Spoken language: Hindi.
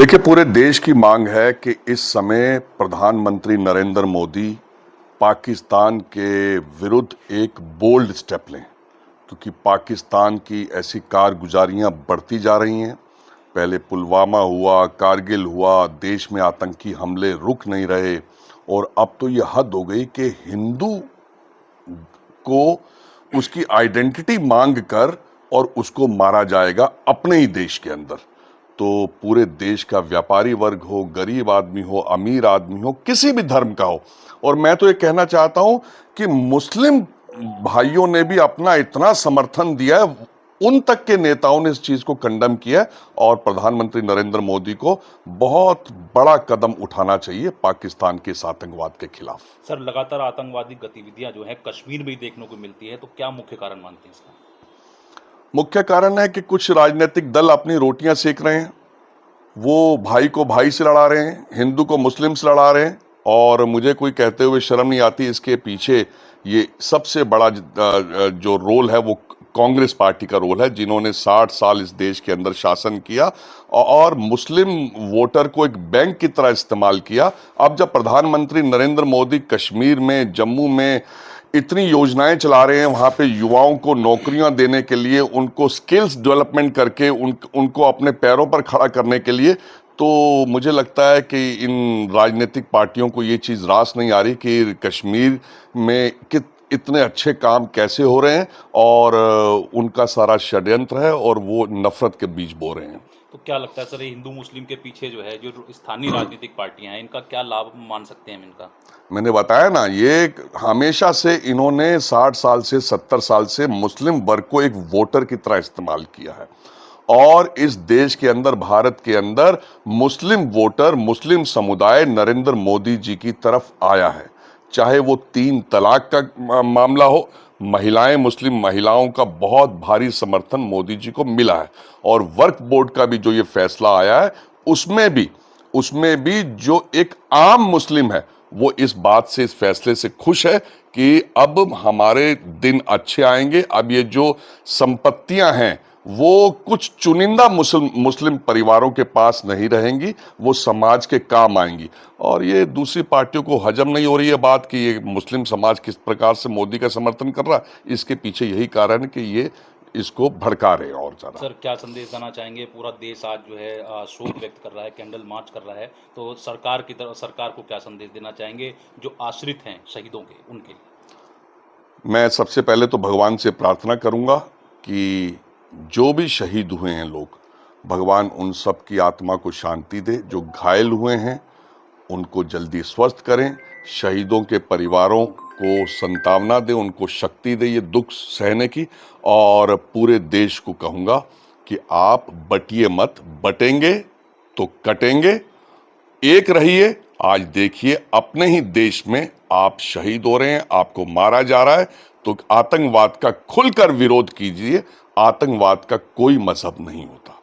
देखिए, पूरे देश की मांग है कि इस समय प्रधानमंत्री नरेंद्र मोदी पाकिस्तान के विरुद्ध एक बोल्ड स्टेप लें, क्योंकि पाकिस्तान की ऐसी कारगुजारियां बढ़ती जा रही हैं। पहले पुलवामा हुआ, कारगिल हुआ, देश में आतंकी हमले रुक नहीं रहे और अब तो ये हद हो गई कि हिंदू को उसकी आइडेंटिटी मांग कर और उसको मारा जाएगा अपने ही देश के अंदर। तो पूरे देश का व्यापारी वर्ग हो, गरीब आदमी हो, अमीर आदमी हो, किसी भी धर्म का हो, और मैं तो ये कहना चाहता हूं कि मुस्लिम भाइयों ने भी अपना इतना समर्थन दिया है, उन तक के नेताओं ने इस चीज को कंडेम किया है और प्रधानमंत्री नरेंद्र मोदी को बहुत बड़ा कदम उठाना चाहिए पाकिस्तान के इस आतंकवाद के खिलाफ। सर, लगातार आतंकवादी गतिविधियां जो हैं कश्मीर में ही देखने को मिलती है, तो क्या मुख्य कारण मानते हैं इसका? मुख्य कारण है कि कुछ राजनीतिक दल अपनी रोटियां सेक रहे हैं। वो भाई को भाई से लड़ा रहे हैं, हिंदू को मुस्लिम से लड़ा रहे हैं, और मुझे कोई कहते हुए शर्म नहीं आती, इसके पीछे ये सबसे बड़ा जो रोल है वो कांग्रेस पार्टी का रोल है, जिन्होंने 60 साल इस देश के अंदर शासन किया और मुस्लिम वोटर को एक बैंक की तरह इस्तेमाल किया। अब जब प्रधानमंत्री नरेंद्र मोदी कश्मीर में, जम्मू में इतनी योजनाएं चला रहे हैं, वहां पे युवाओं को नौकरियां देने के लिए, उनको स्किल्स डेवलपमेंट करके उनको अपने पैरों पर खड़ा करने के लिए, तो मुझे लगता है कि इन राजनीतिक पार्टियों को ये चीज़ रास नहीं आ रही कि कश्मीर में इतने अच्छे काम कैसे हो रहे हैं, और उनका सारा षड्यंत्र है और वो नफरत के बीज बो रहे हैं। तो क्या लगता है सर, ये हिंदू मुस्लिम के पीछे जो है, जो स्थानीय राजनीतिक पार्टियां हैं, इनका क्या लाभ मान सकते हैं हम इनका? मैंने बताया ना, ये हमेशा से इन्होंने 60 साल से 70 साल से मुस्लिम वर्ग को एक वोटर की तरह इस्तेमाल किया है, और इस देश के अंदर, भारत के अंदर मुस्लिम वोटर, मुस्लिम समुदाय नरेंद्र मोदी जी की तरफ आया है। चाहे वो 3 तलाक का मामला हो, महिलाएं, मुस्लिम महिलाओं का बहुत भारी समर्थन मोदी जी को मिला है, और वक्फ बोर्ड का भी जो ये फैसला आया है, उसमें भी जो एक आम मुस्लिम है वो इस बात से, इस फैसले से खुश है कि अब हमारे दिन अच्छे आएंगे। अब ये जो संपत्तियां हैं वो कुछ चुनिंदा मुस्लिम परिवारों के पास नहीं रहेंगी, वो समाज के काम आएंगी। और ये दूसरी पार्टियों को हजम नहीं हो रही है बात कि ये मुस्लिम समाज किस प्रकार से मोदी का समर्थन कर रहा है। इसके पीछे यही कारण है कि ये इसको भड़का रहे हैं और ज्यादा। सर, क्या संदेश देना चाहेंगे? पूरा देश आज जो है शोक व्यक्त कर रहा है, कैंडल मार्च कर रहा है, तो सरकार की तरफ, सरकार को क्या संदेश देना चाहेंगे जो आश्रित हैं शहीदों के, उनके लिए? मैं सबसे पहले तो भगवान से प्रार्थना करूंगा कि जो भी शहीद हुए हैं लोग, भगवान उन सब की आत्मा को शांति दे। जो घायल हुए हैं उनको जल्दी स्वस्थ करें, शहीदों के परिवारों को सांत्वना दे, उनको शक्ति दे ये दुख सहने की। और पूरे देश को कहूँगा कि आप बटिए मत, बटेंगे तो कटेंगे, एक रहिए। आज देखिए अपने ही देश में आप शहीद हो रहे हैं, आपको मारा जा रहा है, तो आतंकवाद का खुलकर विरोध कीजिए। आतंकवाद का कोई मजहब नहीं होता।